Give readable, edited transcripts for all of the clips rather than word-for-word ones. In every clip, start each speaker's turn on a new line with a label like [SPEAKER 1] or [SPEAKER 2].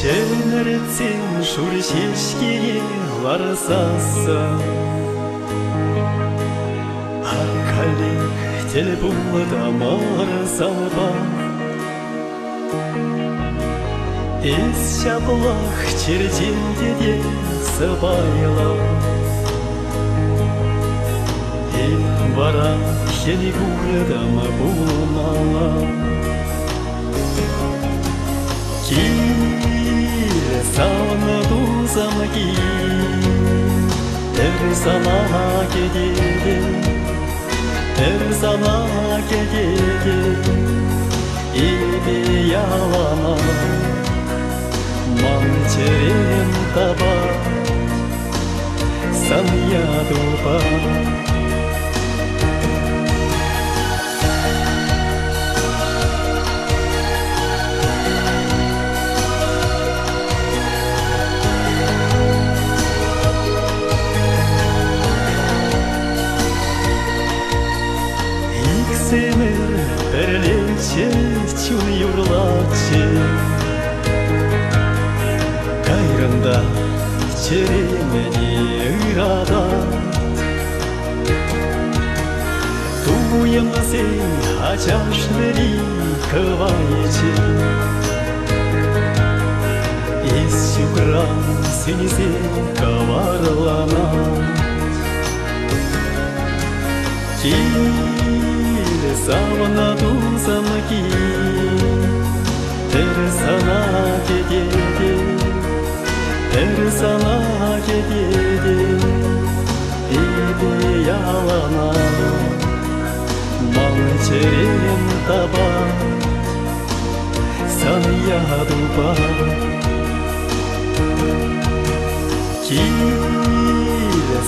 [SPEAKER 1] Шерцен шуршешкене ларсаса Акалек телепулда марсалба Эс шаблах черденде де сыбайла Бара хени гулдам булнала Сауна дузамки Терсана кедеге Терсана кедеге Иби ялана Манчерем таба Сanya дуба Сенер перелече чун юрлаче Кайрында черемени ырада Туем сен ачашлери кывайче Из югран сенисе каварлана Савана дузамки Терсана кедеге Терсана кедеге Иби ялана Манчерем таба Сanya дуба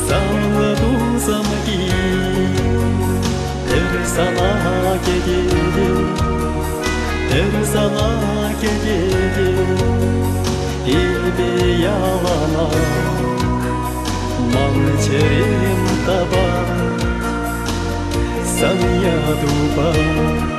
[SPEAKER 1] Савана дузамки Терсана кедеге Терсана кедеге Иби ялана Манчерем таба Сanya дуба